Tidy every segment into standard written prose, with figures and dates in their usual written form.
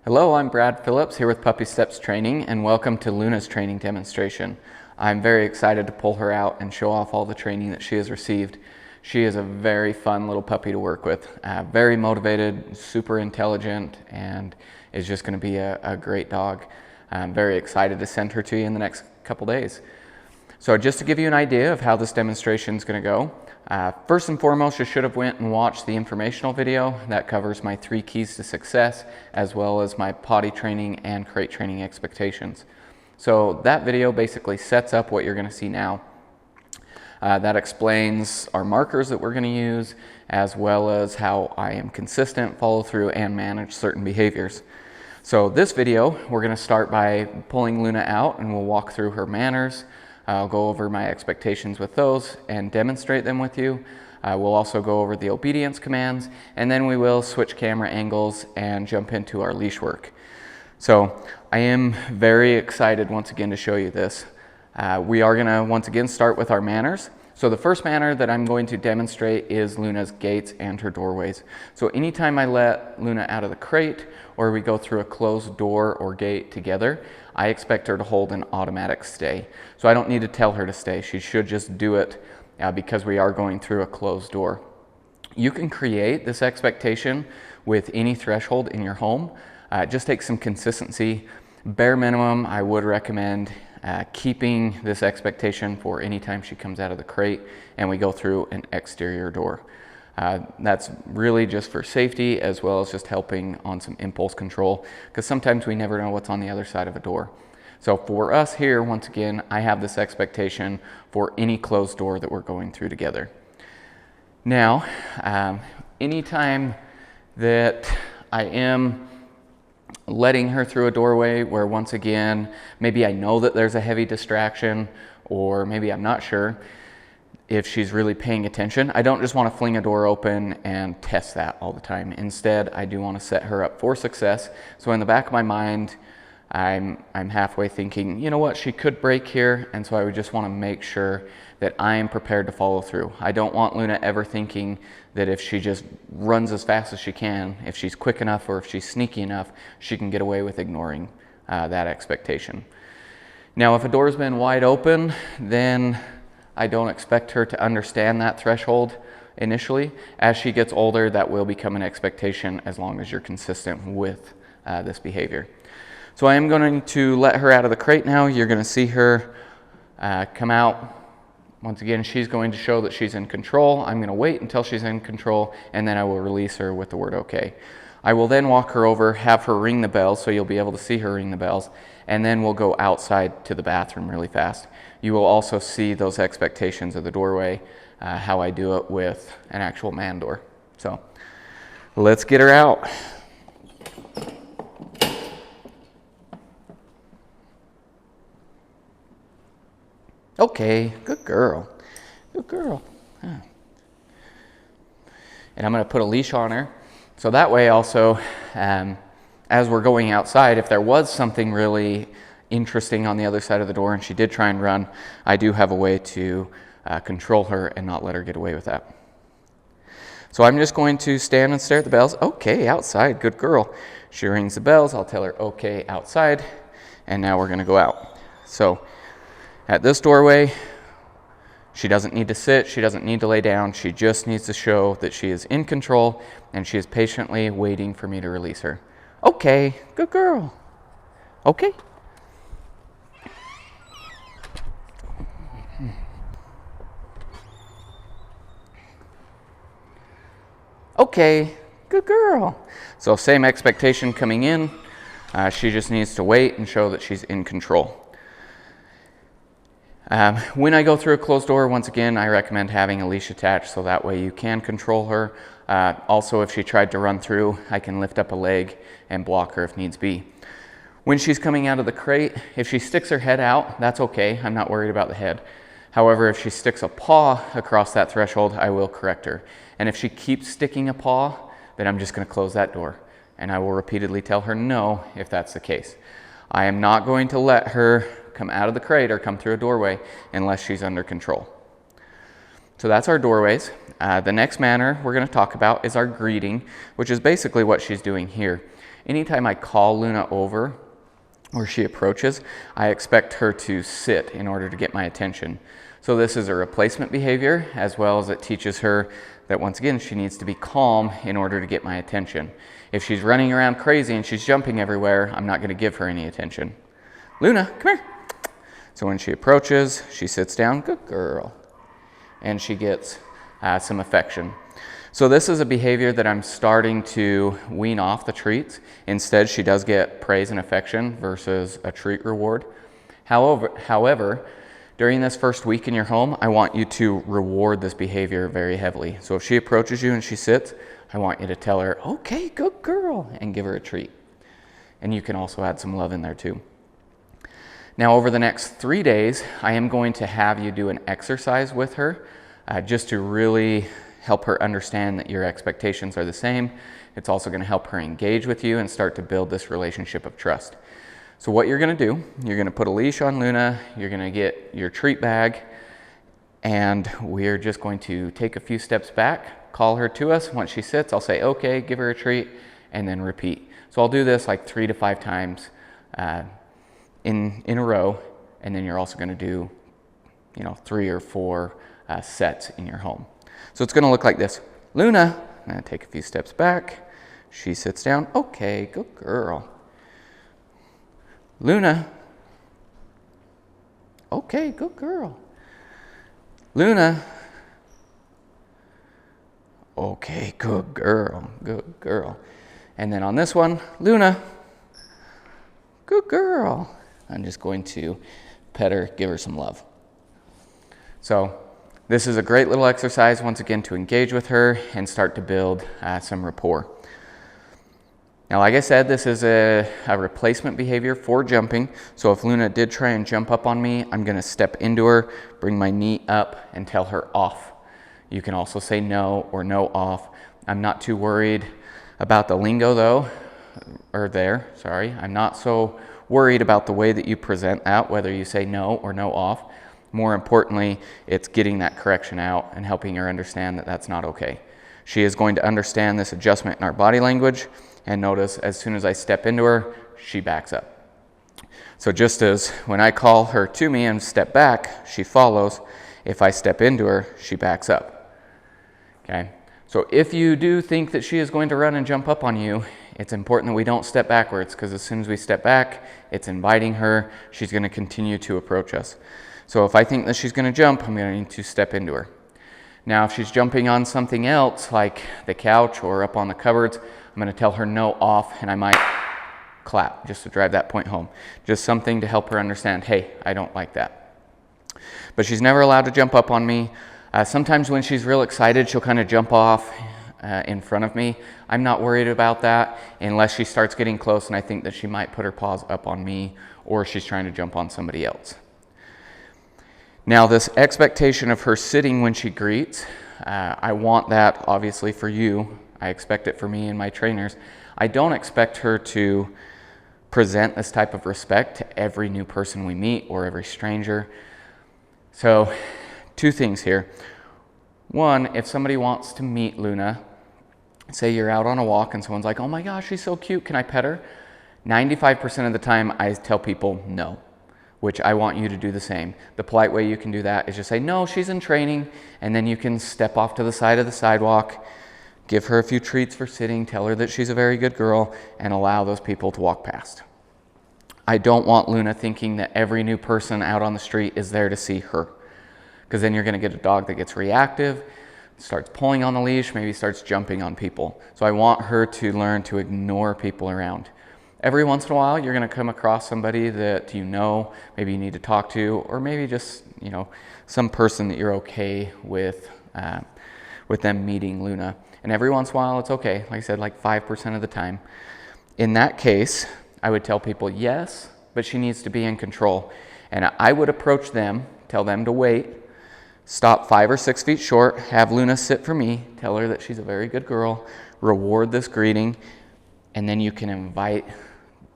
Hello, I'm Brad Phillips here with Puppy Steps Training, and welcome to Luna's training demonstration. I'm very excited to pull her out and show off all the training that she has received. She is a very fun little puppy to work with, very motivated, super intelligent, and is just going to be a great dog. I'm very excited to send her to you in the next couple days. So just to give you an idea of how this demonstration is going to go, first and foremost, you should have went and watched the informational video that covers my 3 keys to success, as well as my potty training and crate training expectations. So that video basically sets up what you're going to see now. That explains our markers that we're going to use, as well as how I am consistent, follow through, and manage certain behaviors. So this video, we're going to start by pulling Luna out, and we'll walk through her manners. I'll go over my expectations with those and demonstrate them with you. We'll also go over the obedience commands, and then we will switch camera angles and jump into our leash work. So I am very excited once again to show you this. We are going to once again start with our manners. So the first manner that I'm going to demonstrate is Luna's gates and her doorways. So anytime I let Luna out of the crate or we go through a closed door or gate together, I expect her to hold an automatic stay. So I don't need to tell her to stay. She should just do it because we are going through a closed door. You can create this expectation with any threshold in your home. Just take some consistency. Bare minimum, I would recommend keeping this expectation for any time she comes out of the crate and we go through an exterior door. That's really just for safety, as well as just helping on some impulse control, because sometimes we never know what's on the other side of a door. So for us here, once again, I have this expectation for any closed door that we're going through together. Now, anytime that I am letting her through a doorway where, once again, maybe I know that there's a heavy distraction, or maybe I'm not sure if she's really paying attention, I don't just want to fling a door open and test that all the time. Instead, I do want to set her up for success. So in the back of my mind, I'm halfway thinking, you know what, she could break here, and so I would just want to make sure that I am prepared to follow through. I don't want Luna ever thinking that if she just runs as fast as she can, if she's quick enough or if she's sneaky enough, she can get away with ignoring that expectation. Now, if a door's been wide open, then I don't expect her to understand that threshold initially. As she gets older, that will become an expectation as long as you're consistent with this behavior. So I am going to let her out of the crate now. You're going to see her come out. Once again, she's going to show that she's in control. I'm going to wait until she's in control, and then I will release her with the word okay. I will then walk her over, have her ring the bells, so you'll be able to see her ring the bells, and then we'll go outside to the bathroom really fast. You will also see those expectations of the doorway, how I do it with an actual man door. So let's get her out. Okay, good girl. Good girl. Yeah. And I'm going to put a leash on her. So that way also, as we're going outside, if there was something really interesting on the other side of the door and she did try and run, I do have a way to control her and not let her get away with that. So I'm just going to stand and stare at the bells. Okay, outside, good girl. She rings the bells. I'll tell her okay, outside. And now we're going to go out. So at this doorway, she doesn't need to sit, she doesn't need to lay down, she just needs to show that she is in control and she is patiently waiting for me to release her. Okay, good girl. Okay. Okay, good girl. So same expectation coming in. She just needs to wait and show that she's in control. When I go through a closed door, once again, I recommend having a leash attached so that way you can control her. Also, if she tried to run through, I can lift up a leg and block her if needs be. When she's coming out of the crate, if she sticks her head out, that's okay. I'm not worried about the head. However, if she sticks a paw across that threshold, I will correct her. And if she keeps sticking a paw, then I'm just going to close that door. And I will repeatedly tell her no if that's the case. I am not going to let her come out of the crate or come through a doorway unless she's under control. So that's our doorways. The next manner we're going to talk about is our greeting, which is basically what she's doing here. anytime I call Luna over or she approaches, I expect her to sit in order to get my attention. So this is a replacement behavior, as well as it teaches her that once again, she needs to be calm in order to get my attention. If she's running around crazy and she's jumping everywhere, I'm not going to give her any attention. Luna, come here. So when she approaches, she sits down, good girl, and she gets some affection. So this is a behavior that I'm starting to wean off the treats. Instead, she does get praise and affection versus a treat reward. However, during this first week in your home, I want you to reward this behavior very heavily. So if she approaches you and she sits, I want you to tell her, okay, good girl, and give her a treat. And you can also add some love in there too. Now over the next 3 days, I am going to have you do an exercise with her just to really help her understand that your expectations are the same. It's also going to help her engage with you and start to build this relationship of trust. So what you're going to do, you're going to put a leash on Luna, you're going to get your treat bag, and we're just going to take a few steps back, call her to us. Once she sits, I'll say, okay, give her a treat, and then repeat. So I'll do this like 3 to 5 times in a row, and then you're also going to do 3 or 4 sets in your home. So it's going to look like this. Luna, I'm going to take a few steps back. She sits down. Okay, good girl. Luna. Okay, good girl. Luna. Okay, good girl. Good girl. And then on this one, Luna. Good girl. I'm just going to pet her, give her some love. So this is a great little exercise, once again, to engage with her and start to build some rapport. Now, like I said, this is a replacement behavior for jumping. So if Luna did try and jump up on me, I'm going to step into her, bring my knee up, and tell her off. You can also say no or no off. I'm not too worried about the lingo though, I'm not so worried about the way that you present that, whether you say no or no off. More importantly, it's getting that correction out and helping her understand that that's not okay. She is going to understand this adjustment in our body language, and notice as soon as I step into her, she backs up. So just as when I call her to me and step back, she follows. If I step into her, she backs up. Okay? So if you do think that she is going to run and jump up on you, it's important that we don't step backwards, because as soon as we step back, it's inviting her. She's going to continue to approach us. So if I think that she's going to jump, I'm going to need to step into her. Now, if she's jumping on something else, like the couch or up on the cupboards, I'm going to tell her no off, and I might clap just to drive that point home. Just something to help her understand, hey, I don't like that. But she's never allowed to jump up on me. Sometimes when she's real excited, she'll kind of jump off in front of me. I'm not worried about that unless she starts getting close and I think that she might put her paws up on me, or she's trying to jump on somebody else. Now, this expectation of her sitting when she greets, I want that obviously for you. I expect it for me and my trainers. I don't expect her to present this type of respect to every new person we meet or every stranger. So 2 things here. One, if somebody wants to meet Luna, say you're out on a walk and someone's like, oh my gosh, she's so cute, can I pet her? 95% of the time I tell people no, which I want you to do the same. The polite way you can do that is just say, no, she's in training, and then you can step off to the side of the sidewalk, give her a few treats for sitting, tell her that she's a very good girl, and allow those people to walk past. I don't want Luna thinking that every new person out on the street is there to see her, because then you're going to get a dog that gets reactive, starts pulling on the leash, maybe starts jumping on people. So I want her to learn to ignore people around. Every once in a while, you're going to come across somebody that maybe you need to talk to, or maybe just, some person that you're okay with them meeting Luna. And every once in a while, it's okay. Like I said, like 5% of the time. In that case, I would tell people, yes, but she needs to be in control. And I would approach them, tell them to wait, stop 5 or 6 feet short, have Luna sit for me, tell her that she's a very good girl, reward this greeting, and then you can invite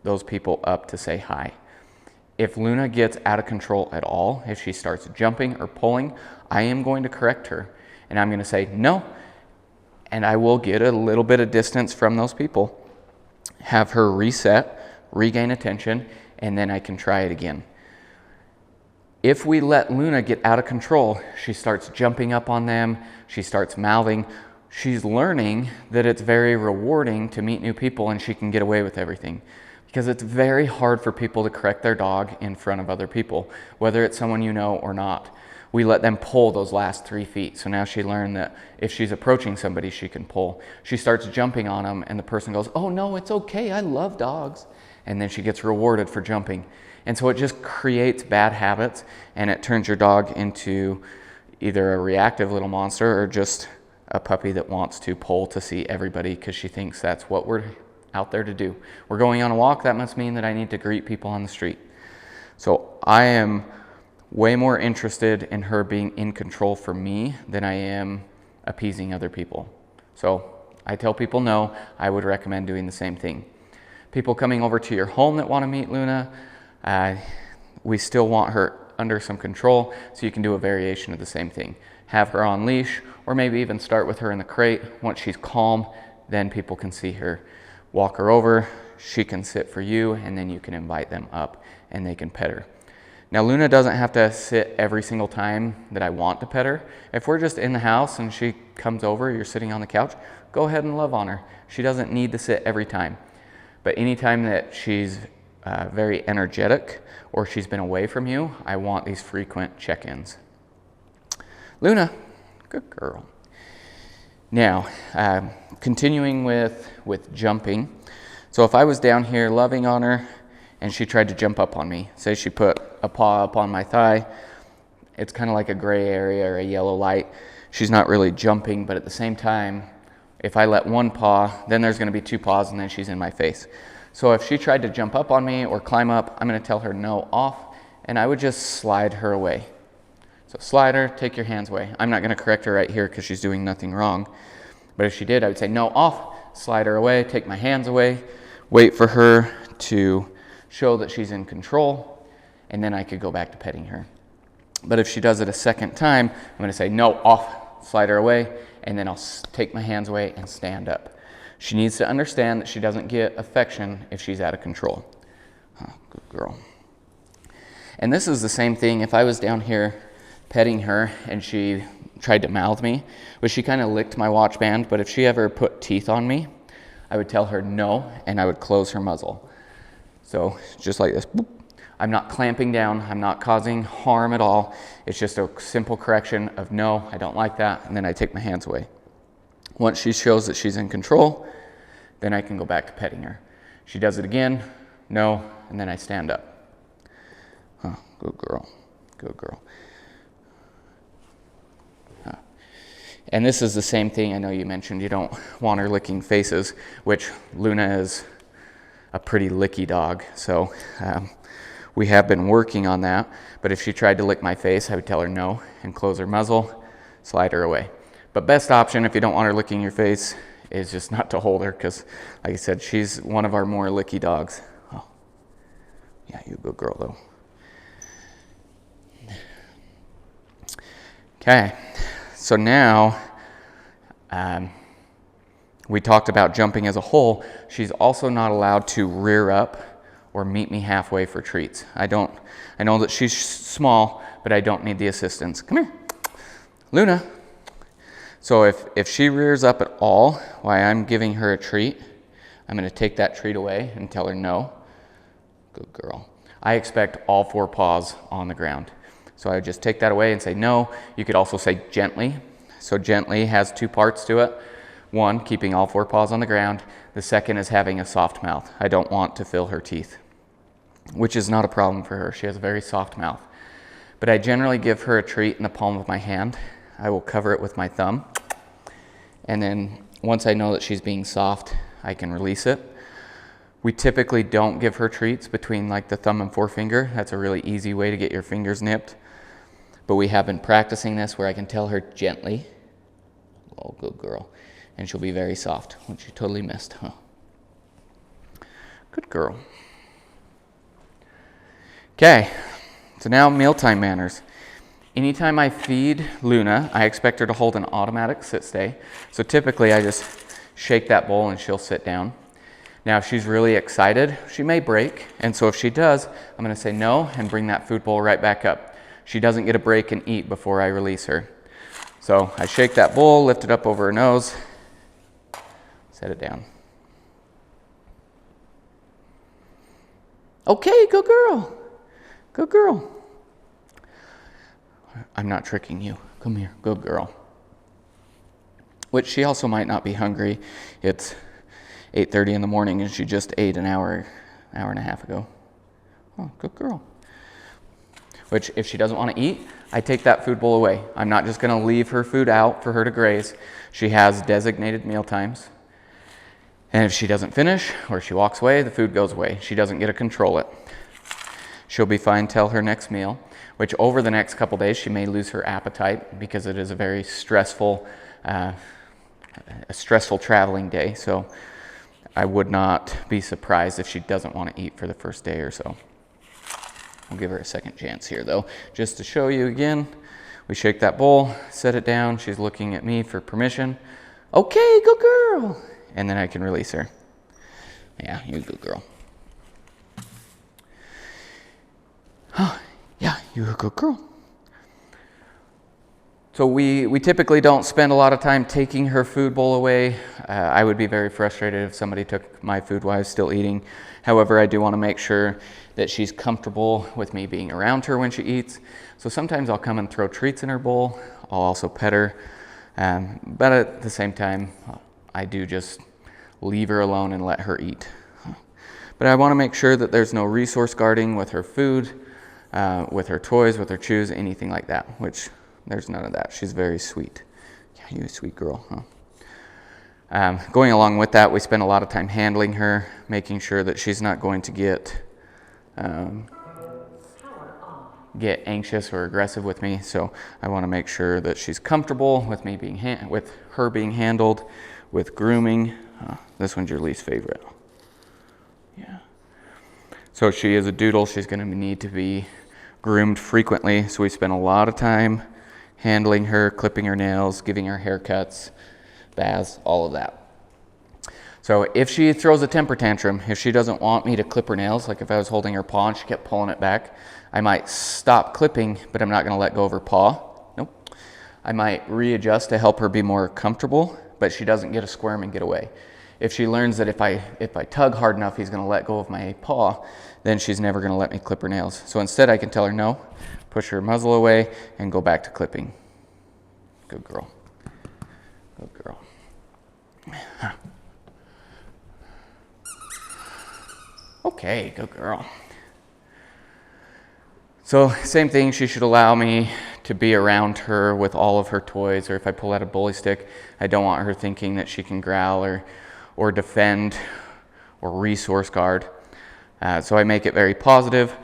those people up to say hi. If Luna gets out of control at all, if she starts jumping or pulling, I am going to correct her. And I'm going to say no, and I will get a little bit of distance from those people. have her reset, regain attention, and then I can try it again. If we let Luna get out of control, she starts jumping up on them, she starts mouthing. She's learning that it's very rewarding to meet new people and she can get away with everything. Because it's very hard for people to correct their dog in front of other people, whether it's someone you know or not. We let them pull those last 3 feet. So now she learned that if she's approaching somebody, she can pull. She starts jumping on them and the person goes, "Oh no, it's okay, I love dogs." And then she gets rewarded for jumping. And so it just creates bad habits and it turns your dog into either a reactive little monster or just a puppy that wants to pull to see everybody because she thinks that's what we're out there to do. We're going on a walk, that must mean that I need to greet people on the street. So I am way more interested in her being in control for me than I am appeasing other people. So I tell people no, I would recommend doing the same thing. People coming over to your home that want to meet Luna, we still want her under some control, so you can do a variation of the same thing. Have her on leash, or maybe even start with her in the crate. Once she's calm, then people can see her. Walk her over, she can sit for you, and then you can invite them up and they can pet her. Now Luna doesn't have to sit every single time that I want to pet her. If we're just in the house and she comes over, you're sitting on the couch, go ahead and love on her. She doesn't need to sit every time. But anytime that she's very energetic or she's been away from you, I want these frequent check-ins. Luna, good girl. Now, continuing with jumping. So if I was down here loving on her and she tried to jump up on me, say she put a paw up on my thigh, it's kind of like a gray area or a yellow light. She's not really jumping, but at the same time, if I let one paw, then there's going to be 2 paws and then she's in my face. So if she tried to jump up on me or climb up, I'm going to tell her no, off, and I would just slide her away. So slide her, take your hands away. I'm not going to correct her right here because she's doing nothing wrong. But if she did, I would say no, off, slide her away, take my hands away, wait for her to show that she's in control, and then I could go back to petting her. But if she does it a second time, I'm going to say no, off, slide her away, and then I'll take my hands away and stand up. She needs to understand that she doesn't get affection if she's out of control. Good girl. And this is the same thing if I was down here petting her and she tried to mouth me, but she kind of licked my watch band, but if she ever put teeth on me, I would tell her no, and I would close her muzzle. So just like this, boop. I'm not clamping down, I'm not causing harm at all. It's just a simple correction of no, I don't like that, and then I take my hands away. Once she shows that she's in control, then I can go back to petting her. She does it again, no, and then I stand up. Good girl, good girl. And this is the same thing, I know you mentioned you don't want her licking faces, which Luna is a pretty licky dog, so we have been working on that. But if she tried to lick my face, I would tell her no and close her muzzle, slide her away. But best option if you don't want her licking your face is just not to hold her, because like I said, she's one of our more licky dogs. Oh, yeah, you good girl though. Okay, so now we talked about jumping as a whole. She's also not allowed to rear up or meet me halfway for treats. I know that she's small, but I don't need the assistance. Come here, Luna. So if she rears up at all while I'm giving her a treat, I'm going to take that treat away and tell her no. Good girl. I expect all 4 paws on the ground. So I would just take that away and say no. You could also say gently. So gently has 2 parts to it. One, keeping all 4 paws on the ground. The second is having a soft mouth. I don't want to fill her teeth, which is not a problem for her. She has a very soft mouth. But I generally give her a treat in the palm of my hand. I will cover it with my thumb. And then once I know that she's being soft, I can release it. We typically don't give her treats between like the thumb and forefinger. That's a really easy way to get your fingers nipped. But we have been practicing this where I can tell her gently, oh, good girl, and she'll be very soft, which you totally missed, huh? Good girl. Okay, so now mealtime manners. Anytime I feed Luna, I expect her to hold an automatic sit stay. So typically I just shake that bowl and she'll sit down. Now, if she's really excited, she may break. And so if she does, I'm going to say no and bring that food bowl right back up. She doesn't get a break and eat before I release her. So I shake that bowl, lift it up over her nose, set it down. Okay, good girl. Good girl. I'm not tricking you. Come here, good girl. Which she also might not be hungry. It's 8:30 in the morning and she just ate an hour and a half ago. Oh, good girl. Which if she doesn't want to eat, I take that food bowl away. I'm not just going to leave her food out for her to graze. She has designated meal times. And if she doesn't finish or she walks away, the food goes away. She doesn't get to control it. She'll be fine till her next meal, which over the next couple days, she may lose her appetite because it is a very stressful traveling day. So I would not be surprised if she doesn't want to eat for the first day or so. I'll give her a second chance here though, just to show you again. We shake that bowl, set it down. She's looking at me for permission. Okay, good girl. And then I can release her. Yeah, you good girl. Oh, yeah, you're a good girl. So we typically don't spend a lot of time taking her food bowl away. I would be very frustrated if somebody took my food while I was still eating. However, I do want to make sure that she's comfortable with me being around her when she eats. So sometimes I'll come and throw treats in her bowl. I'll also pet her. But at the same time, I do just leave her alone and let her eat. But I want to make sure that there's no resource guarding with her food, with her toys, with her chews, anything like that, which there's none of that. She's very sweet. Yeah, you're a sweet girl, huh? Going along with that, we spend a lot of time handling her, making sure that she's not going to get anxious or aggressive with me. So I want to make sure that she's comfortable with me with her being handled, with grooming. This one's your least favorite. Yeah. So she is a doodle. She's going to need to be groomed frequently. So we spend a lot of time handling her, clipping her nails, giving her haircuts, baths, all of that. So if she throws a temper tantrum, if she doesn't want me to clip her nails, like if I was holding her paw and she kept pulling it back, I might stop clipping, but I'm not going to let go of her paw. Nope. I might readjust to help her be more comfortable, but she doesn't get to squirm and get away. If she learns that if I tug hard enough, he's going to let go of my paw, then she's never going to let me clip her nails. So instead I can tell her no, push her muzzle away, and go back to clipping. Good girl. Good girl. Okay, good girl. So same thing, she should allow me to be around her with all of her toys, or if I pull out a bully stick, I don't want her thinking that she can growl or defend or resource guard. So I make it very positive.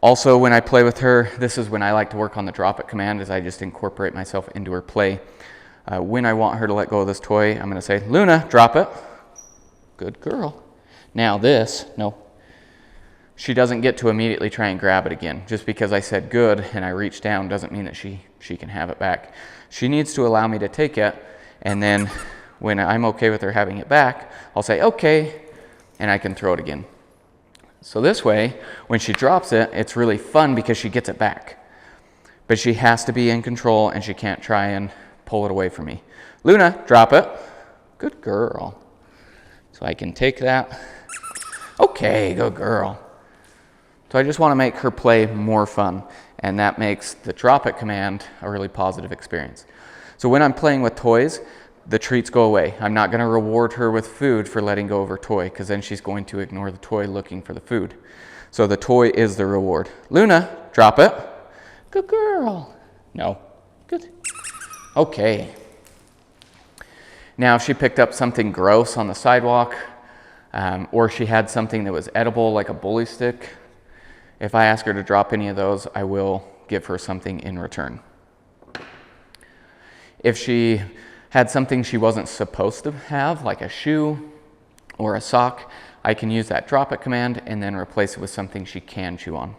Also, when I play with her, this is when I like to work on the drop it command, as I just incorporate myself into her play. When I want her to let go of this toy, I'm going to say, Luna, drop it. Good girl. Now this, no. She doesn't get to immediately try and grab it again. Just because I said good and I reach down doesn't mean that she can have it back. She needs to allow me to take it, and then when I'm okay with her having it back, I'll say, okay, and I can throw it again. So this way, when she drops it, it's really fun because she gets it back. But she has to be in control, and she can't try and pull it away from me. Luna, drop it. Good girl. So I can take that. Okay, good girl. So I just want to make her play more fun, and that makes the drop it command a really positive experience. So when I'm playing with toys, the treats go away. I'm not going to reward her with food for letting go of her toy, because then she's going to ignore the toy looking for the food. So the toy is the reward. Luna, drop it. Good girl. No. Good. Okay. Now if she picked up something gross on the sidewalk, or she had something that was edible like a bully stick, if I ask her to drop any of those, I will give her something in return. If she had something she wasn't supposed to have, like a shoe or a sock, I can use that drop it command and then replace it with something she can chew on.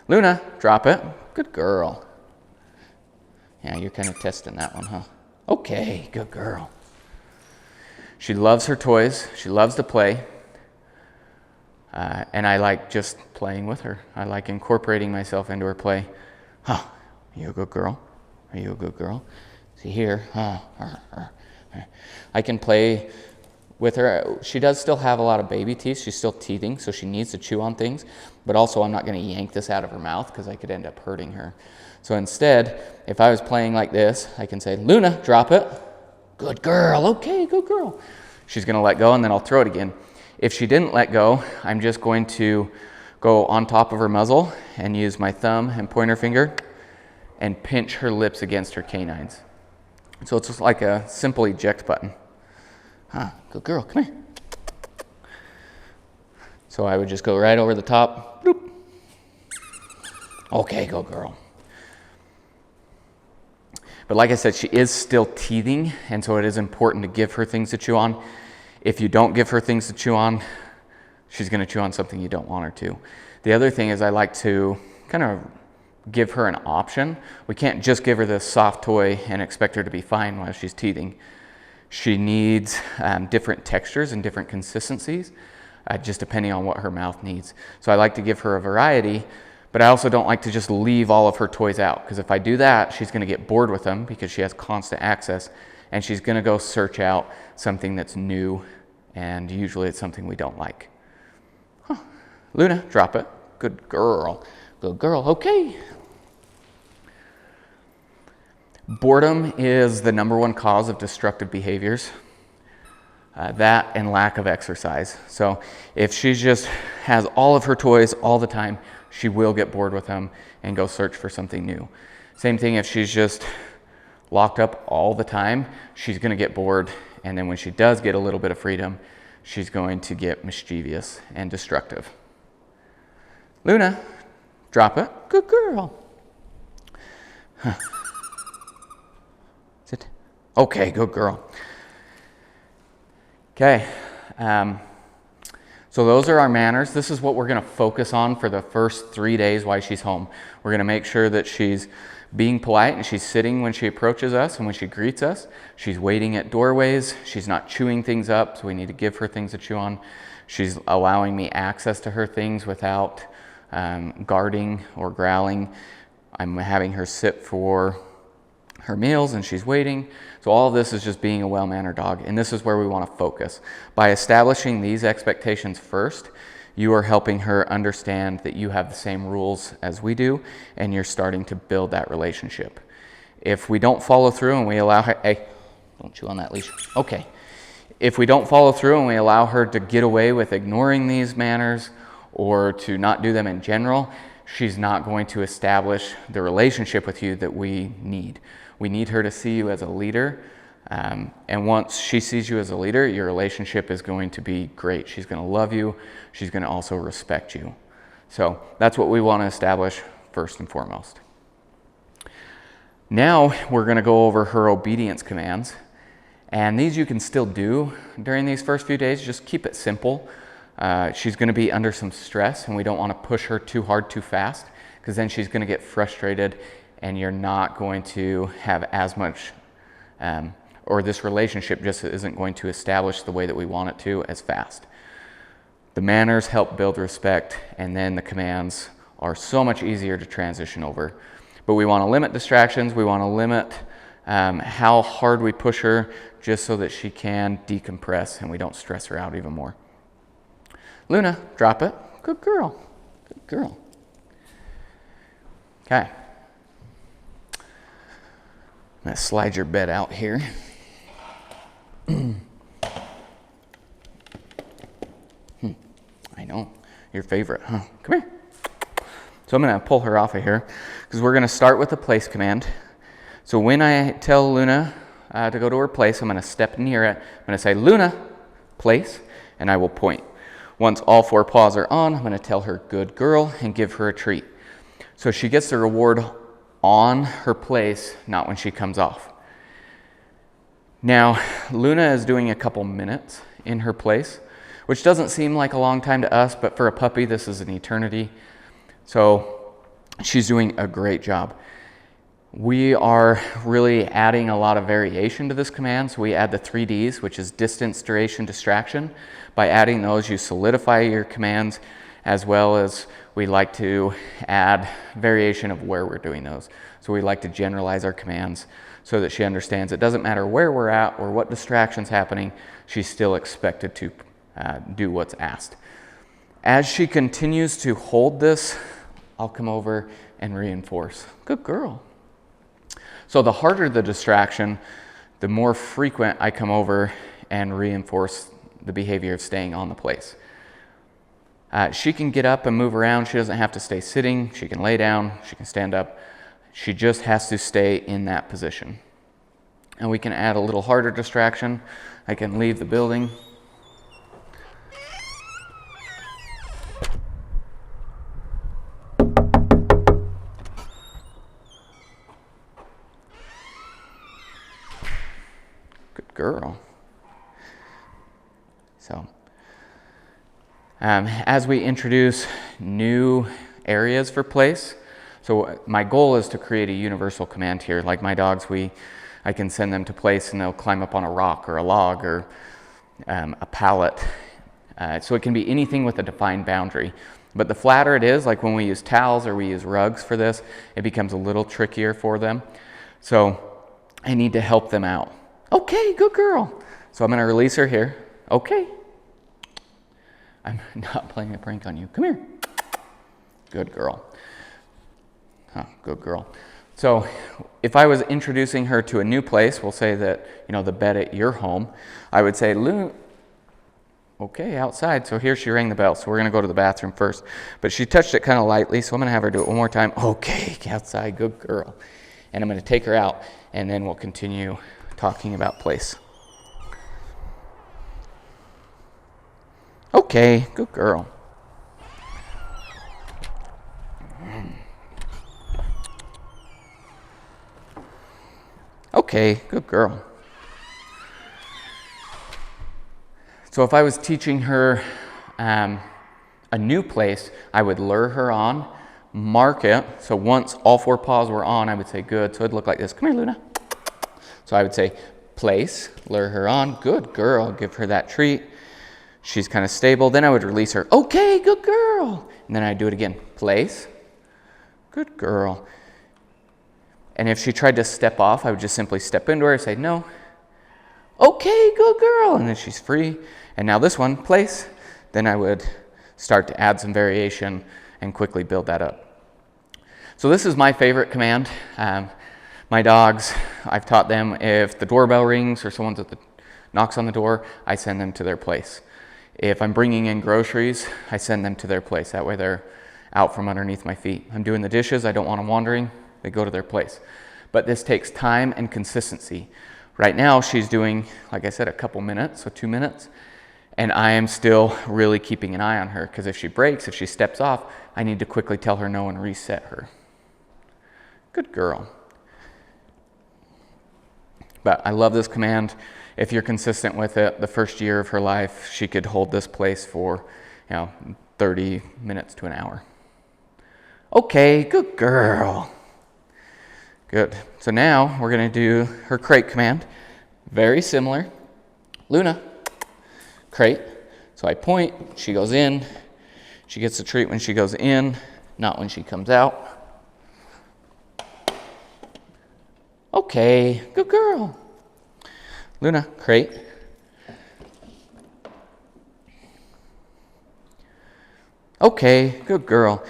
Luna, drop it. Good girl. Yeah, you're kind of testing that one, huh? Okay, good girl. She loves her toys. She loves to play. And I like just playing with her. I like incorporating myself into her play. Huh, are you a good girl? Are you a good girl? See here. I can play with her. She does still have a lot of baby teeth. She's still teething, so she needs to chew on things. But also, I'm not going to yank this out of her mouth because I could end up hurting her. So instead, if I was playing like this, I can say, Luna, drop it. Good girl. Okay, good girl. She's going to let go, and then I'll throw it again. If she didn't let go, I'm just going to go on top of her muzzle and use my thumb and pointer finger and pinch her lips against her canines. So it's just like a simple eject button. Good girl, come here. So I would just go right over the top. Bloop. Okay, good girl. But like I said, she is still teething, and so it is important to give her things to chew on. If you don't give her things to chew on, she's going to chew on something you don't want her to. The other thing is I like to kind of give her an option. We can't just give her this soft toy and expect her to be fine while she's teething. She needs different textures and different consistencies, just depending on what her mouth needs. So I like to give her a variety, but I also don't like to just leave all of her toys out, because if I do that, she's going to get bored with them because she has constant access, and she's going to go search out something that's new, and usually it's something we don't like. Luna, drop it. Good girl. Good girl. Okay. Boredom is the #1 cause of destructive behaviors. That and lack of exercise. So if she just has all of her toys all the time, she will get bored with them and go search for something new. Same thing if she's just locked up all the time, she's going to get bored, and then when she does get a little bit of freedom, she's going to get mischievous and destructive. Luna, drop it. Good girl. Sit. Okay, good girl. Okay. So those are our manners. This is what we're going to focus on for the first 3 days while she's home. We're going to make sure that she's being polite and she's sitting when she approaches us and when she greets us. She's waiting at doorways. She's not chewing things up, so we need to give her things to chew on. She's allowing me access to her things without guarding or growling. I'm having her sit for her meals and she's waiting. So all of this is just being a well-mannered dog, and this is where we want to focus. By establishing these expectations first, you are helping her understand that you have the same rules as we do, and you're starting to build that relationship. If we don't follow through and we allow her, hey, don't chew on that leash. Okay. If we don't follow through and we allow her to get away with ignoring these manners or to not do them in general, she's not going to establish the relationship with you that we need. We need her to see you as a leader, and once she sees you as a leader, your relationship is going to be great. She's going to love you. She's going to also respect you. So that's what we want to establish first and foremost. Now we're going to go over her obedience commands, and these you can still do during these first few days. Just keep it simple. She's going to be under some stress, and we don't want to push her too hard too fast, because then she's going to get frustrated and you're not going to have as much, or this relationship just isn't going to establish the way that we want it to as fast. The manners help build respect, and then the commands are so much easier to transition over. But we want to limit distractions. We want to limit how hard we push her, just so that she can decompress and we don't stress her out even more. Luna, drop it. Good girl. Good girl. Okay. I'm going to slide your bed out here. I know. Your favorite, huh? Come here. So I'm going to pull her off of here because we're going to start with the place command. So when I tell Luna to go to her place, I'm going to step near it. I'm going to say, Luna, place, and I will point. Once all 4 paws are on, I'm going to tell her, good girl, and give her a treat. So she gets the reward on her place, not when she comes off. Now, Luna is doing a couple minutes in her place, which doesn't seem like a long time to us, but for a puppy, this is an eternity. So she's doing a great job. We are really adding a lot of variation to this command. So we add the 3Ds, which is distance, duration, distraction. By adding those, you solidify your commands, as well as we like to add variation of where we're doing those. So we like to generalize our commands so that she understands it doesn't matter where we're at or what distraction's happening, she's still expected to do what's asked. As she continues to hold this, I'll come over and reinforce. Good girl. So the harder the distraction, the more frequent I come over and reinforce the behavior of staying on the place. She can get up and move around. She doesn't have to stay sitting. She can lay down. She can stand up. She just has to stay in that position. And we can add a little harder distraction. I can leave the building. Good girl. So, as we introduce new areas for place, so my goal is to create a universal command here. Like my dogs, I can send them to place and they'll climb up on a rock or a log or a pallet. So it can be anything with a defined boundary. But the flatter it is, like when we use towels or we use rugs for this, it becomes a little trickier for them. So I need to help them out. Okay, good girl. So I'm going to release her here. Okay. I'm not playing a prank on you. Come here. Good girl. Huh, good girl. So if I was introducing her to a new place, we'll say that, the bed at your home, I would say, okay, outside. So here she rang the bell. So we're going to go to the bathroom first. But she touched it kind of lightly, so I'm going to have her do it one more time. Okay, outside, good girl. And I'm going to take her out, and then we'll continue talking about place. Okay, good girl. Okay, good girl. So if I was teaching her a new place, I would lure her on, mark it. So once all 4 paws were on, I would say good. So it'd look like this. Come here, Luna. So I would say place, lure her on. Good girl. Give her that treat. She's kind of stable. Then I would release her. Okay, good girl. And then I'd do it again. Place. Good girl. And if she tried to step off, I would just simply step into her and say, no. Okay, good girl. And then she's free. And now this one, place. Then I would start to add some variation and quickly build that up. So this is my favorite command. My dogs, I've taught them if the doorbell rings or someone knocks on the door, I send them to their place. If I'm bringing in groceries, I send them to their place. That way they're out from underneath my feet. I'm doing the dishes, I don't want them wandering, they go to their place. But this takes time and consistency. Right now she's doing, like I said, a couple minutes, so 2 minutes, and I am still really keeping an eye on her, because if she breaks, if she steps off, I need to quickly tell her no and reset her. Good girl. But I love this command. If you're consistent with it, the first year of her life, she could hold this place for, 30 minutes to an hour. Okay, good girl. Good. So now we're going to do her crate command. Very similar. Luna, crate. So I point, she goes in. She gets the treat when she goes in, not when she comes out. Okay, good girl. Luna, crate. Okay, good girl.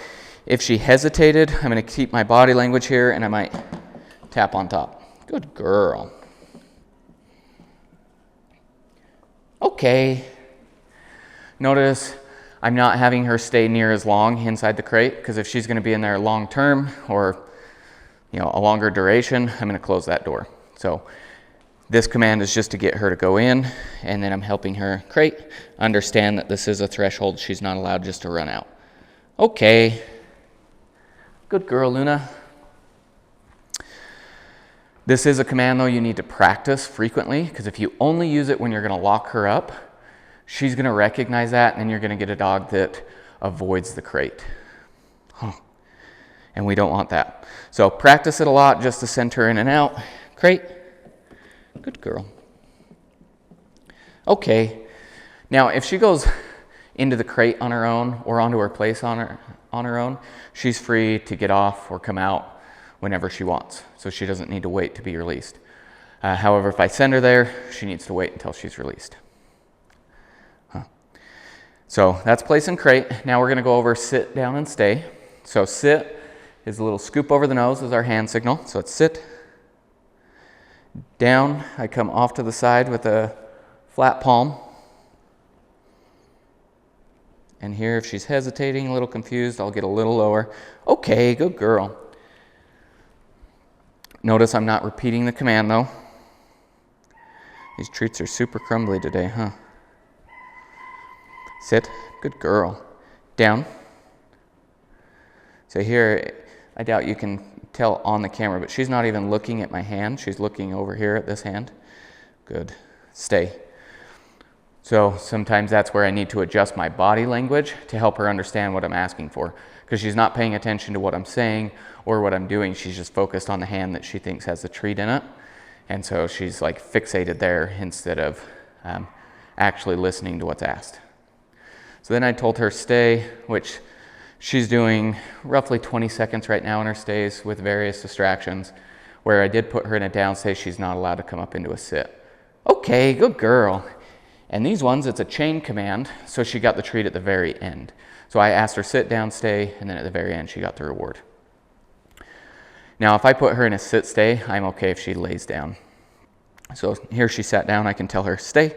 If she hesitated, I'm going to keep my body language here and I might tap on top. Good girl. Okay. Notice I'm not having her stay near as long inside the crate, because if she's going to be in there long term or a longer duration, I'm going to close that door. So this command is just to get her to go in, and then I'm helping her crate understand that this is a threshold. She's not allowed just to run out. Okay. Good girl, Luna. This is a command, though, you need to practice frequently, because if you only use it when you're going to lock her up, she's going to recognize that, and then you're going to get a dog that avoids the crate. and we don't want that. So practice it a lot just to send her in and out. Crate. Good girl. Okay. Now, if she goes into the crate on her own or onto her place on her own, she's free to get off or come out whenever she wants. So she doesn't need to wait to be released. However, if I send her there, she needs to wait until she's released. So that's place and crate. Now we're going to go over sit, down, and stay. So sit is a little scoop over the nose is our hand signal. So it's sit. Down, I come off to the side with a flat palm. And here, if she's hesitating, a little confused, I'll get a little lower. Okay, good girl. Notice I'm not repeating the command though. These treats are super crumbly today, huh? Sit. Good girl. Down. So here, I doubt you can tell on the camera, but she's not even looking at my hand. She's looking over here at this hand. Good. Stay. So sometimes that's where I need to adjust my body language to help her understand what I'm asking for, because she's not paying attention to what I'm saying or what I'm doing. She's just focused on the hand that she thinks has the treat in it. And so she's like fixated there instead of actually listening to what's asked. So then I told her stay, which she's doing roughly 20 seconds right now in her stays with various distractions. Where I did put her in a down stay, she's not allowed to come up into a sit. Okay, good girl. And these ones, it's a chain command, so she got the treat at the very end. So I asked her sit, down, stay, and then at the very end she got the reward. Now if I put her in a sit stay, I'm okay if she lays down. So here she sat down, I can tell her stay.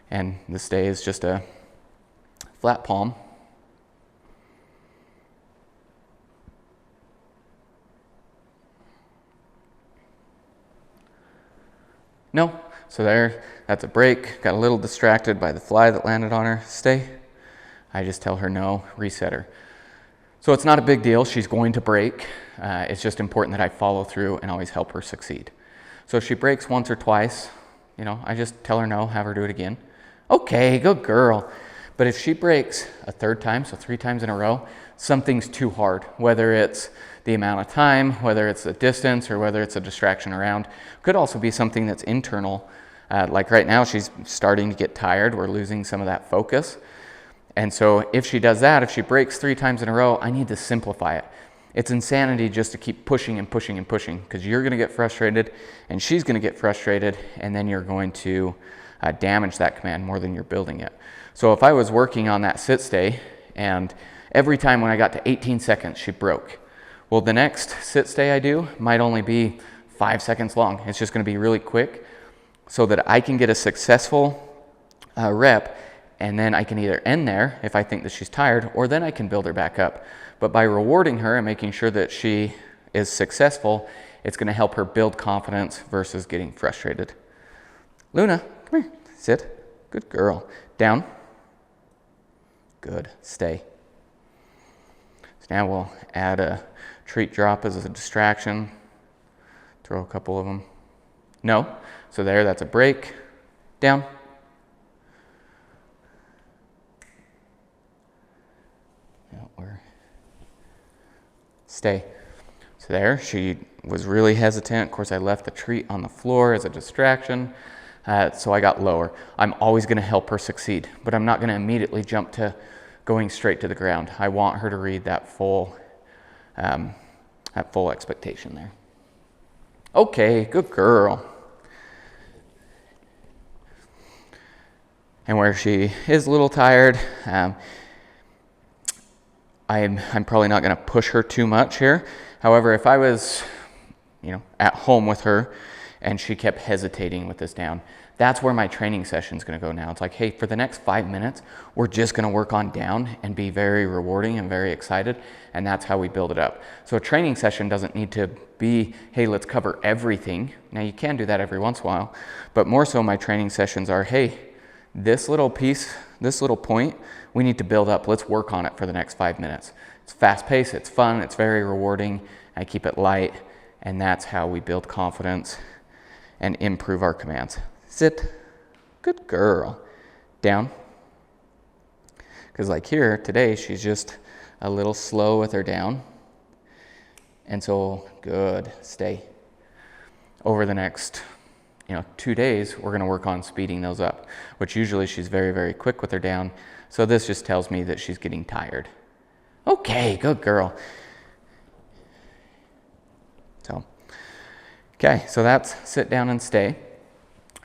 And the stay is just a flat palm. No. So there, that's a break. Got a little distracted by the fly that landed on her. Stay. I just tell her no, reset her. So it's not a big deal. She's going to break. It's just important that I follow through and always help her succeed. So if she breaks once or twice, I just tell her no, have her do it again. Okay, good girl. But if she breaks a third time, so 3 times in a row, something's too hard, whether it's the amount of time, whether it's the distance, or whether it's a distraction around. Could also be something that's internal. Like right now, she's starting to get tired. We're losing some of that focus. And so if she does that, if she breaks 3 times in a row, I need to simplify it. It's insanity just to keep pushing and pushing and pushing, because you're going to get frustrated and she's going to get frustrated, and then you're going to damage that command more than you're building it. So if I was working on that sit stay and every time when I got to 18 seconds she broke, well, the next sit stay I do might only be 5 seconds long. It's just going to be really quick so that I can get a successful rep, and then I can either end there if I think that she's tired, or then I can build her back up. But by rewarding her and making sure that she is successful, it's going to help her build confidence versus getting frustrated. Luna, come here. Sit. Good girl. Down. Good. Stay. So now we'll add a treat drop as a distraction. Throw a couple of them. No. So there, that's a break. Down. Stay. So there, she was really hesitant. Of course, I left the treat on the floor as a distraction, so I got lower. I'm always going to help her succeed, but I'm not going to immediately jump to going straight to the ground. I want her to read that full expectation there. Okay, good girl. And where she is a little tired, I'm probably not going to push her too much here. However, if I was, at home with her and she kept hesitating with this down, that's where my training session is going to go now. It's like, hey, for the next 5 minutes, we're just going to work on down and be very rewarding and very excited, and that's how we build it up. So a training session doesn't need to be, hey, let's cover everything. Now, you can do that every once in a while, but more so my training sessions are, hey, this little piece, this little point, we need to build up. Let's work on it for the next 5 minutes. It's fast paced, it's fun, it's very rewarding. I keep it light, and that's how we build confidence and improve our commands. Sit. Good girl. Down. Because like here today, she's just a little slow with her down. And so, good, stay. Over the next 2 days, we're gonna work on speeding those up, which usually she's very, very quick with her down. So this just tells me that she's getting tired. Okay, good girl. Okay, so that's sit down and stay.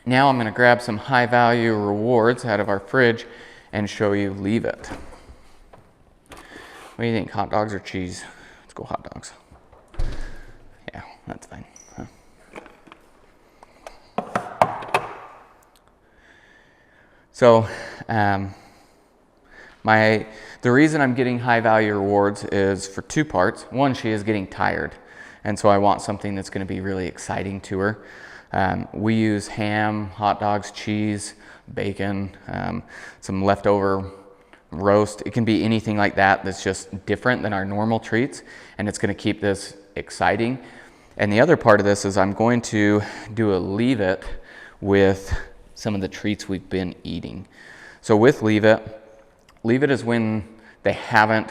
Now I'm gonna grab some high value rewards out of our fridge and show you leave it. What do you think, hot dogs or cheese? Let's go hot dogs. Yeah, that's fine. So the reason I'm getting high value rewards is for 2 parts. One, she is getting tired, and so I want something that's going to be really exciting to her. We use ham, hot dogs, cheese, bacon, some leftover roast. It can be anything like that that's just different than our normal treats, and it's going to keep this exciting. And the other part of this is I'm going to do a leave it with some of the treats we've been eating. So with leave it is when they haven't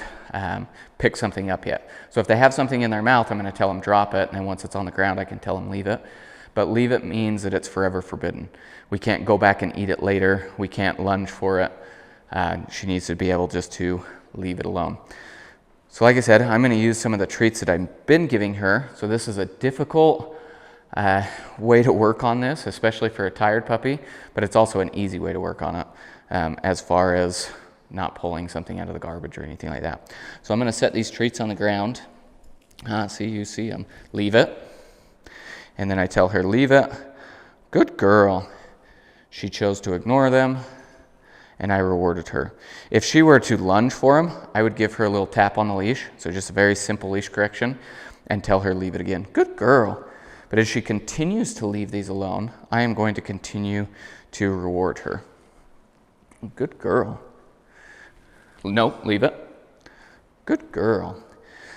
picked something up yet. So if they have something in their mouth, I'm going to tell them drop it, and then once it's on the ground, I can tell them leave it. But leave it means that it's forever forbidden. We can't go back and eat it later. We can't lunge for it. She needs to be able just to leave it alone. So like I said, I'm going to use some of the treats that I've been giving her. So this is a difficult way to work on this, especially for a tired puppy, but it's also an easy way to work on it as far as not pulling something out of the garbage or anything like that. So I'm going to set these treats on the ground. You see them. Leave it. And then I tell her, leave it. Good girl. She chose to ignore them, and I rewarded her. If she were to lunge for them, I would give her a little tap on the leash, so just a very simple leash correction, and tell her, leave it again. Good girl. But as she continues to leave these alone, I am going to continue to reward her. Good girl. Nope, leave it. Good girl.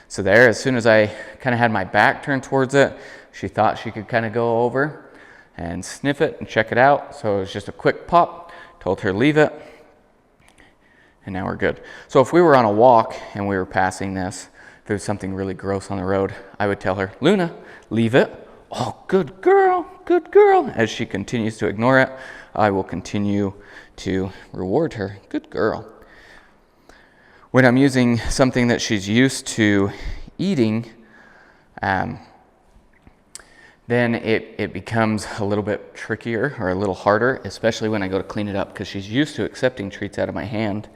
So there, as soon as I kind of had my back turned towards it, she thought she could kind of go over and sniff it and check it out. So it was just a quick pop, told her leave it, and now we're good. So if we were on a walk and we were passing this, if there was something really gross on the road, I would tell her, Luna, leave it. Oh, good girl, good girl. As she continues to ignore it, I will continue to reward her. Good girl. When I'm using something that she's used to eating, then it becomes a little bit trickier or a little harder, especially when I go to clean it up, because she's used to accepting treats out of my hand,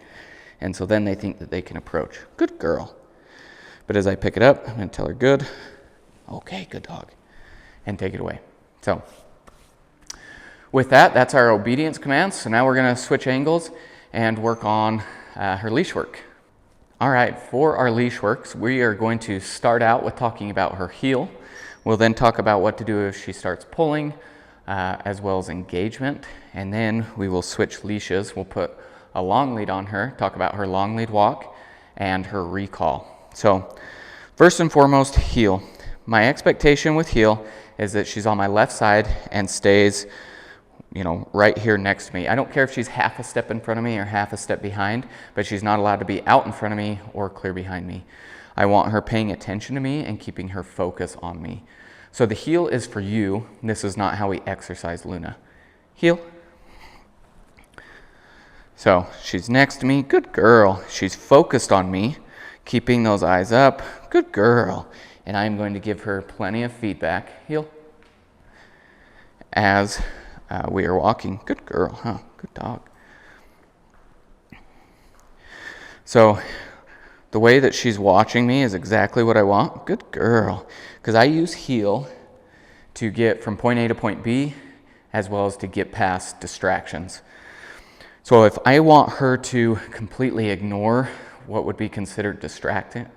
and so then they think that they can approach. Good girl. But as I pick it up, I'm going to tell her good. Okay, good dog. And take it away. So with that, that's our obedience commands. So now we're going to switch angles and work on her leash work. All right, for our leash works, we are going to start out with talking about her heel. We'll then talk about what to do if she starts pulling, as well as engagement. And then we will switch leashes. We'll put a long lead on her, talk about her long lead walk and her recall. So first and foremost, heel. My expectation with heel is that she's on my left side and stays, right here next to me. I don't care if she's half a step in front of me or half a step behind, but she's not allowed to be out in front of me or clear behind me. I want her paying attention to me and keeping her focus on me. So the heel is for you. This is not how we exercise Luna. Heel. So she's next to me. Good girl. She's focused on me, keeping those eyes up. Good girl. And I'm going to give her plenty of feedback. Heel. As we are walking. Good girl, huh? Good dog. So the way that she's watching me is exactly what I want. Good girl. Because I use heel to get from point A to point B, as well as to get past distractions. So if I want her to completely ignore what would be considered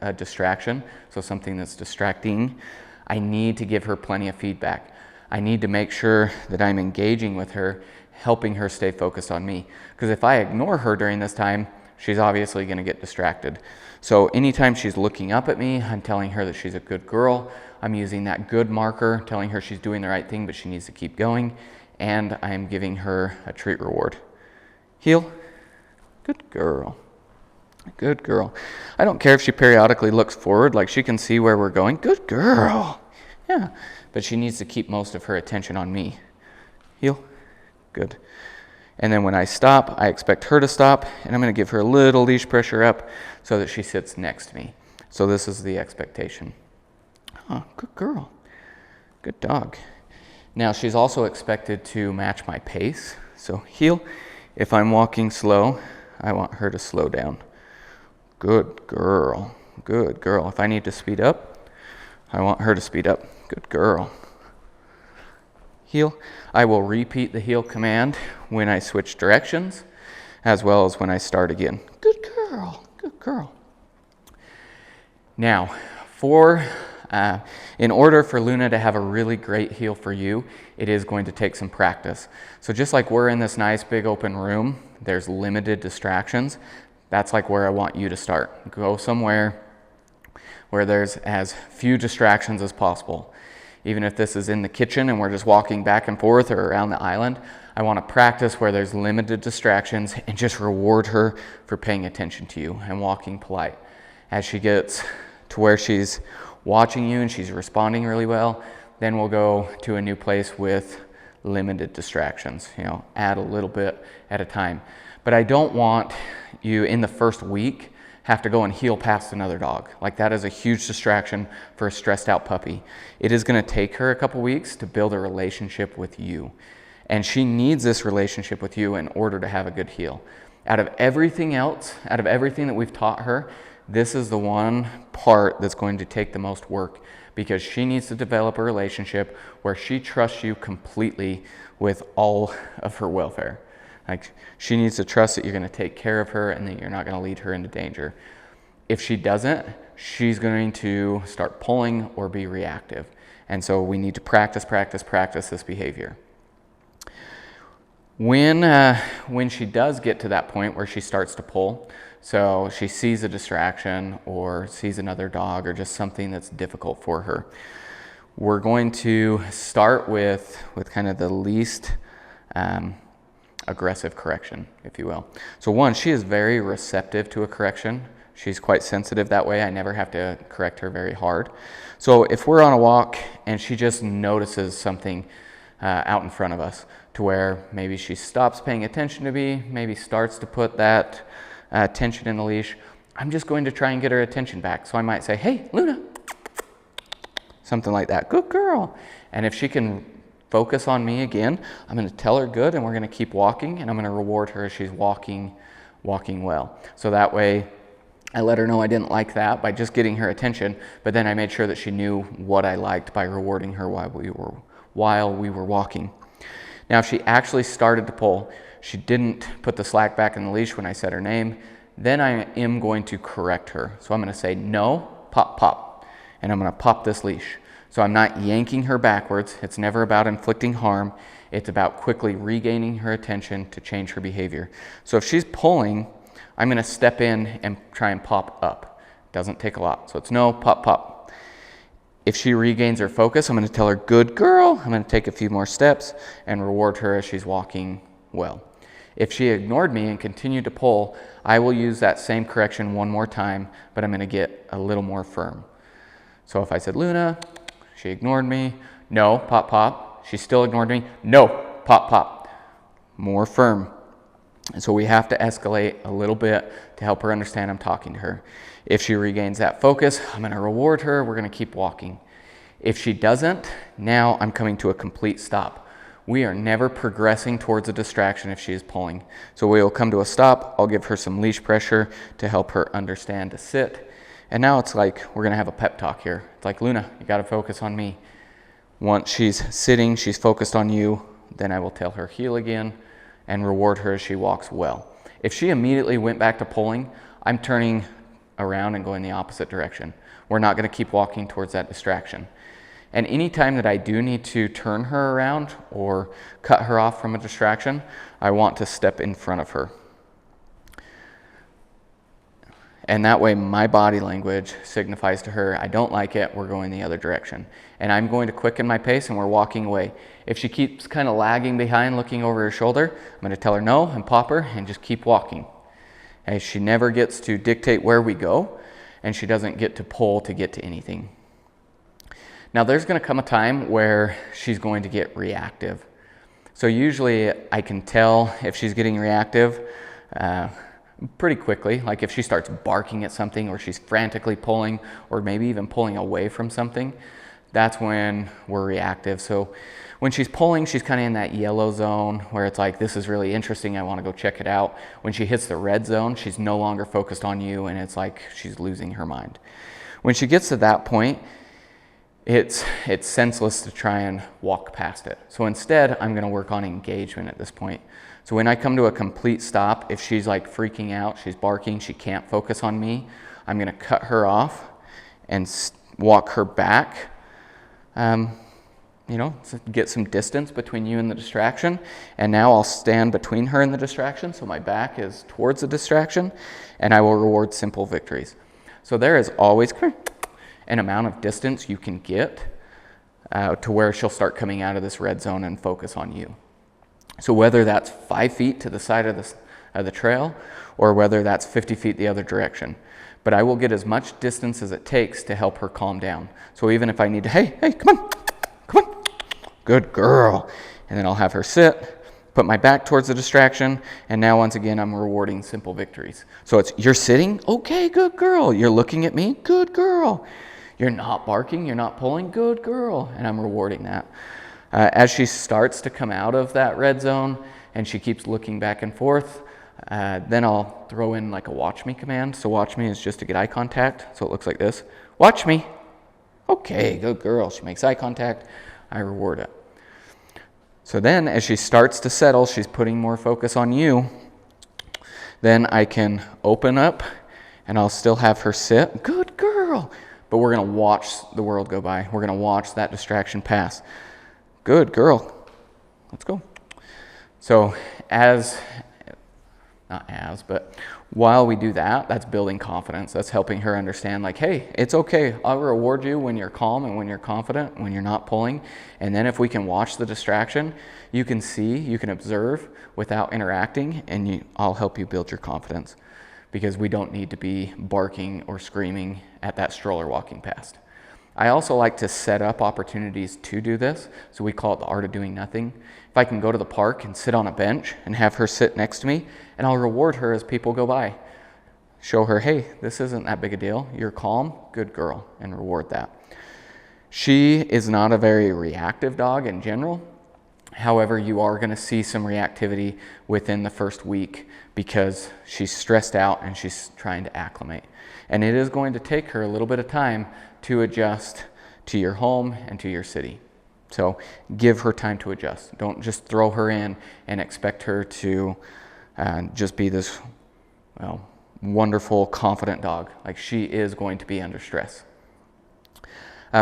a distraction, so something that's distracting, I need to give her plenty of feedback. I need to make sure that I'm engaging with her, helping her stay focused on me. Because if I ignore her during this time, she's obviously going to get distracted. So anytime she's looking up at me, I'm telling her that she's a good girl. I'm using that good marker, telling her she's doing the right thing, but she needs to keep going. And I'm giving her a treat reward. Heel. Good girl. Good girl. I don't care if she periodically looks forward, like she can see where we're going. Good girl. Yeah, but she needs to keep most of her attention on me. Heel. Good. And then when I stop, I expect her to stop, and I'm going to give her a little leash pressure up so that she sits next to me. So this is the expectation. Oh, good girl. Good dog. Now she's also expected to match my pace. So heel. If I'm walking slow, I want her to slow down. Good girl. Good girl. If I need to speed up, I want her to speed up. Good girl. Heel. I will repeat the heel command when I switch directions, as well as when I start again. Good girl. Good girl. Now, in order for Luna to have a really great heel for you, it is going to take some practice. So just like we're in this nice big open room, there's limited distractions. That's like where I want you to start. Go somewhere where there's as few distractions as possible. Even if this is in the kitchen and we're just walking back and forth or around the island, I want to practice where there's limited distractions and just reward her for paying attention to you and walking polite. As she gets to where she's watching you and she's responding really well, then we'll go to a new place with limited distractions. Add a little bit at a time. But I don't want you in the first week have to go and heel past another dog. Like that is a huge distraction for a stressed out puppy. It is going to take her a couple weeks to build a relationship with you. And she needs this relationship with you in order to have a good heel. Out of everything else, out of everything that we've taught her, this is the one part that's going to take the most work, because she needs to develop a relationship where she trusts you completely with all of her welfare. Like she needs to trust that you're going to take care of her and that you're not going to lead her into danger. If she doesn't, she's going to start pulling or be reactive. And so we need to practice this behavior. When she does get to that point where she starts to pull, so she sees a distraction or sees another dog or just something that's difficult for her, we're going to start with kind of the least aggressive correction, if you will. So one, she is very receptive to a correction. She's quite sensitive that way. I never have to correct her very hard. So if we're on a walk and she just notices something out in front of us to where maybe she stops paying attention to me, maybe starts to put that tension in the leash, I'm just going to try and get her attention back. So I might say, hey, Luna, something like that. Good girl. And if she can focus on me again, I'm going to tell her good, and we're going to keep walking, and I'm going to reward her as she's walking well. So that way I let her know I didn't like that by just getting her attention, but then I made sure that she knew what I liked by rewarding her while we were walking. Now, if she actually started to pull, she didn't put the slack back in the leash when I said her name, then I am going to correct her. So I'm going to say no, pop, pop, and I'm going to pop this leash. So I'm not yanking her backwards. It's never about inflicting harm. It's about quickly regaining her attention to change her behavior. So if she's pulling, I'm going to step in and try and pop up. Doesn't take a lot. So it's no, pop, pop. If she regains her focus, I'm going to tell her, good girl. I'm going to take a few more steps and reward her as she's walking well. If she ignored me and continued to pull, I will use that same correction one more time, but I'm going to get a little more firm. So if I said, Luna, she ignored me, no, pop, pop. She still ignored me, no, pop, pop. More firm. And so we have to escalate a little bit to help her understand I'm talking to her. If she regains that focus, I'm going to reward her. We're going to keep walking. If she doesn't, now I'm coming to a complete stop. We are never progressing towards a distraction if she is pulling. So we will come to a stop. I'll give her some leash pressure to help her understand to sit. And now it's like we're going to have a pep talk here. It's like, Luna, you got to focus on me. Once she's sitting, she's focused on you, then I will tell her heel again and reward her as she walks well. If she immediately went back to pulling, I'm turning around and going the opposite direction. We're not going to keep walking towards that distraction. And anytime that I do need to turn her around or cut her off from a distraction, I want to step in front of her. And that way my body language signifies to her, I don't like it, we're going the other direction. And I'm going to quicken my pace and we're walking away. If she keeps kind of lagging behind, looking over her shoulder, I'm going to tell her no and pop her and just keep walking. Okay, she never gets to dictate where we go, and she doesn't get to pull to get to anything. Now there's going to come a time where she's going to get reactive. So usually I can tell if she's getting reactive pretty quickly. Like if she starts barking at something, or she's frantically pulling, or maybe even pulling away from something, that's when we're reactive. So when she's pulling, she's kind of in that yellow zone where it's like, this is really interesting, I want to go check it out. When she hits the red zone, she's no longer focused on you, and it's like she's losing her mind. When she gets to that point, it's senseless to try and walk past it. So instead, I'm going to work on engagement at this point. So when I come to a complete stop, if she's like freaking out, she's barking, she can't focus on me, I'm going to cut her off and walk her back. You know, so get some distance between you and the distraction. And now I'll stand between her and the distraction, so my back is towards the distraction, and I will reward simple victories. So there is always an amount of distance you can get to where she'll start coming out of this red zone and focus on you. So whether that's 5 feet to the side of the trail, or whether that's 50 feet the other direction. But I will get as much distance as it takes to help her calm down. So even if I need to, hey, come on, good girl. And then I'll have her sit, put my back towards the distraction, and now once again I'm rewarding simple victories. So it's, you're sitting, okay, good girl. You're looking at me, good girl. You're not barking, you're not pulling, good girl. And I'm rewarding that. As she starts to come out of that red zone and she keeps looking back and forth, then I'll throw in like a watch me command. So watch me is just to get eye contact. So it looks like this. Watch me. Okay, good girl. She makes eye contact. I reward it. So then as she starts to settle, she's putting more focus on you. Then I can open up and I'll still have her sit. Good girl. But we're going to watch the world go by. We're going to watch that distraction pass. Good girl. Let's go. So but while we do that, that's building confidence. That's helping her understand, like, hey, it's okay. I'll reward you when you're calm and when you're confident, when you're not pulling. And then if we can watch the distraction, you can see, you can observe without interacting, and I'll help you build your confidence, because we don't need to be barking or screaming at that stroller walking past. I also like to set up opportunities to do this. So we call it the art of doing nothing. If I can go to the park and sit on a bench and have her sit next to me, and I'll reward her as people go by. Show her, hey, this isn't that big a deal. You're calm, good girl, and reward that. She is not a very reactive dog in general. However, you are going to see some reactivity within the first week because she's stressed out and she's trying to acclimate. And it is going to take her a little bit of time to adjust to your home and to your city. So give her time to adjust. Don't just throw her in and expect her to just be this wonderful, confident dog. Like, she is going to be under stress.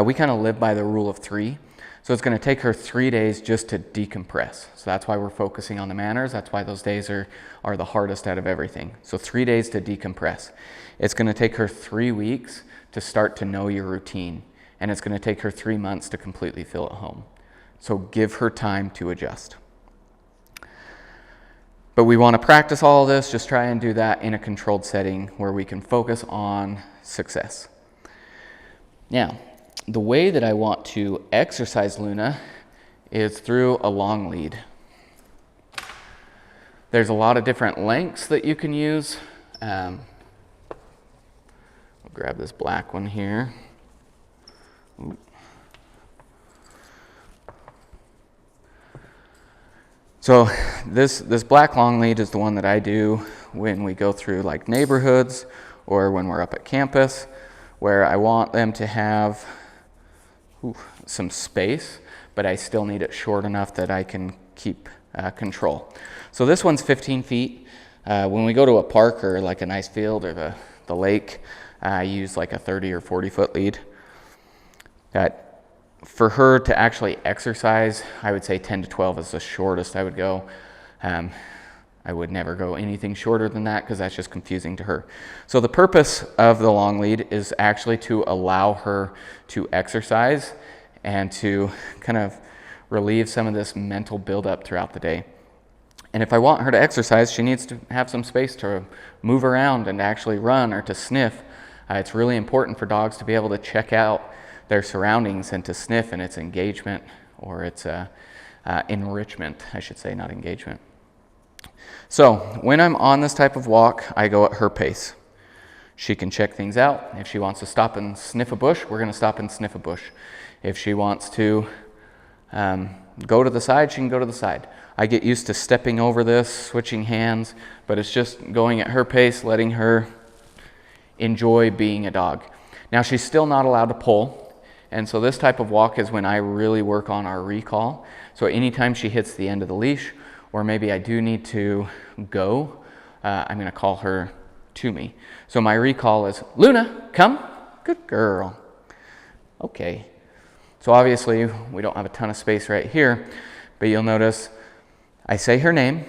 We kind of live by the rule of 3. So it's going to take her 3 days just to decompress. So that's why we're focusing on the manners. That's why those days are the hardest out of everything. So 3 days to decompress. It's going to take her 3 weeks to start to know your routine. And it's going to take her 3 months to completely feel at home. So give her time to adjust. But we want to practice all of this. Just try and do that in a controlled setting where we can focus on success. Now, the way that I want to exercise Luna is through a long lead. There's a lot of different lengths that you can use. I'll grab this black one here. Ooh. So this black long lead is the one that I do when we go through like neighborhoods or when we're up at campus, where I want them to have some space, but I still need it short enough that I can keep control. So this one's 15 feet. When we go to a park or like a nice field or the lake, I use like a 30 or 40 foot lead. For her to actually exercise, I would say 10 to 12 is the shortest I would go. I would never go anything shorter than that because that's just confusing to her. So the purpose of the long lead is actually to allow her to exercise and to kind of relieve some of this mental buildup throughout the day. And if I want her to exercise, she needs to have some space to move around and actually run or to sniff. It's really important for dogs to be able to check out their surroundings and to sniff, and its engagement or its enrichment, I should say, not engagement. So when I'm on this type of walk, I go at her pace. She can check things out. If she wants to stop and sniff a bush, we're going to stop and sniff a bush. If she wants to go to the side, she can go to the side. I get used to stepping over this, switching hands, but it's just going at her pace, letting her enjoy being a dog. Now, she's still not allowed to pull, and so this type of walk is when I really work on our recall. So anytime she hits the end of the leash, or maybe I do need to go, I'm going to call her to me. So my recall is, Luna, come. Good girl. Okay. So obviously, we don't have a ton of space right here, but you'll notice I say her name.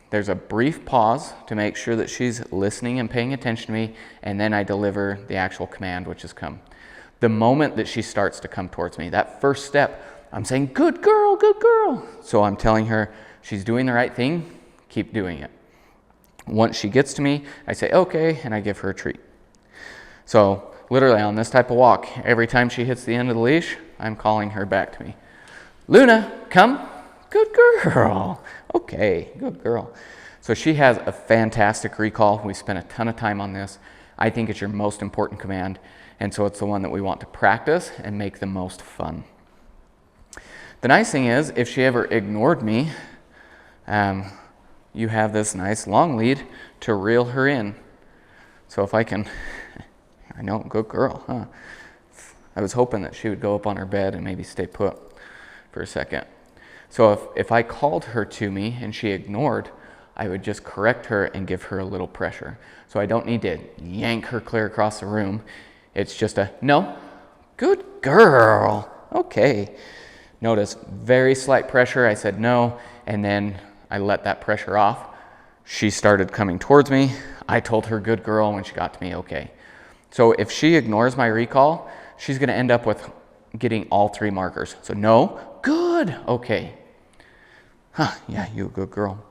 There's a brief pause to make sure that she's listening and paying attention to me, and then I deliver the actual command, which is come. The moment that she starts to come towards me, that first step, I'm saying, good girl, good girl. So I'm telling her she's doing the right thing, keep doing it. Once she gets to me, I say, okay, and I give her a treat. So literally on this type of walk, every time she hits the end of the leash, I'm calling her back to me. Luna, come. Good girl. Okay, good girl. So she has a fantastic recall. We spent a ton of time on this. I think it's your most important command, and so it's the one that we want to practice and make the most fun. The nice thing is, if she ever ignored me, you have this nice long lead to reel her in. So if I can, I know, good girl, huh? I was hoping that she would go up on her bed and maybe stay put for a second. So if I called her to me and she ignored, I would just correct her and give her a little pressure. So I don't need to yank her clear across the room. It's just a, no, good girl, okay. Notice, very slight pressure. I said no, and then I let that pressure off. She started coming towards me. I told her good girl. When she got to me, okay. So if she ignores my recall, she's going to end up with getting all three markers. So no, good, okay. Huh, yeah, you a good girl.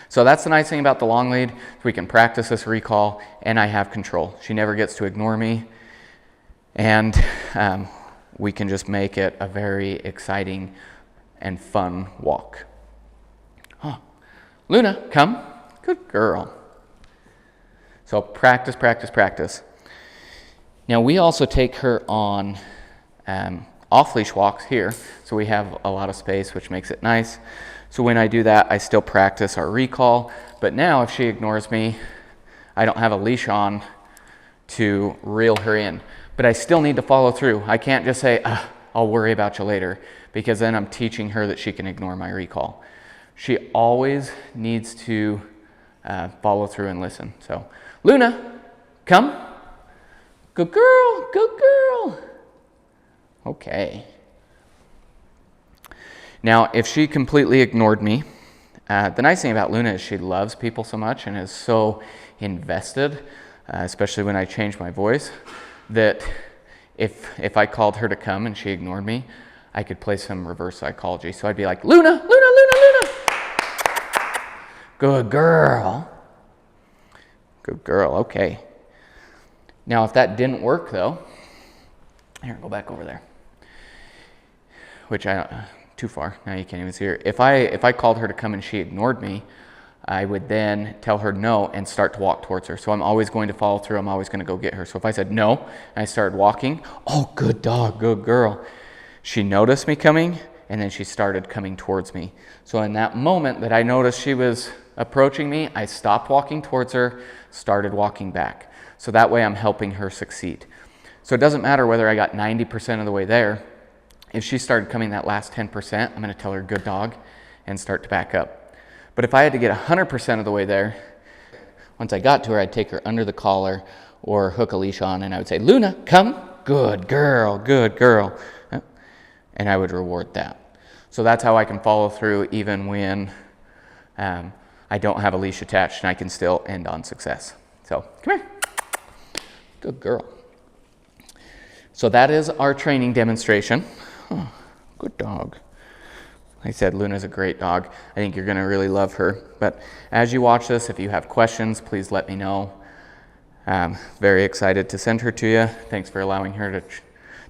So that's the nice thing about the long lead. We can practice this recall, and I have control. She never gets to ignore me, and we can just make it a very exciting and fun walk. Huh. Luna, come. Good girl. So practice, practice, practice. Now we also take her on off-leash walks here, so we have a lot of space, which makes it nice. So when I do that, I still practice our recall, but now if she ignores me, I don't have a leash on to reel her in. But I still need to follow through. I can't just say, I'll worry about you later, because then I'm teaching her that she can ignore my recall. She always needs to follow through and listen. So, Luna, come. Good girl, good girl. Okay. Now, if she completely ignored me, the nice thing about Luna is she loves people so much and is so invested, especially when I change my voice, that if I called her to come and she ignored me, I could play some reverse psychology. So I'd be like, Luna, Luna, Luna, Luna. Good girl. Good girl, okay. Now, if that didn't work, though, here, go back over there. Which too far, now you can't even see her. If I called her to come and she ignored me, I would then tell her no and start to walk towards her. So I'm always going to follow through. I'm always going to go get her. So if I said no and I started walking, oh, good dog, good girl. She noticed me coming, and then she started coming towards me. So in that moment that I noticed she was approaching me, I stopped walking towards her, started walking back. So that way I'm helping her succeed. So it doesn't matter whether I got 90% of the way there. If she started coming that last 10%, I'm going to tell her good dog and start to back up. But if I had to get 100% of the way there, once I got to her, I'd take her under the collar or hook a leash on, and I would say, Luna, come. Good girl, good girl. And I would reward that. So that's how I can follow through even when I don't have a leash attached, and I can still end on success. So come here. Good girl. So that is our training demonstration. Oh, good dog. I said, Luna's a great dog. I think you're gonna really love her. But as you watch this, if you have questions, please let me know. Very excited to send her to you. Thanks for allowing her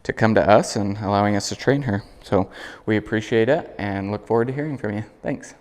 to come to us and allowing us to train her. So we appreciate it and look forward to hearing from you. Thanks.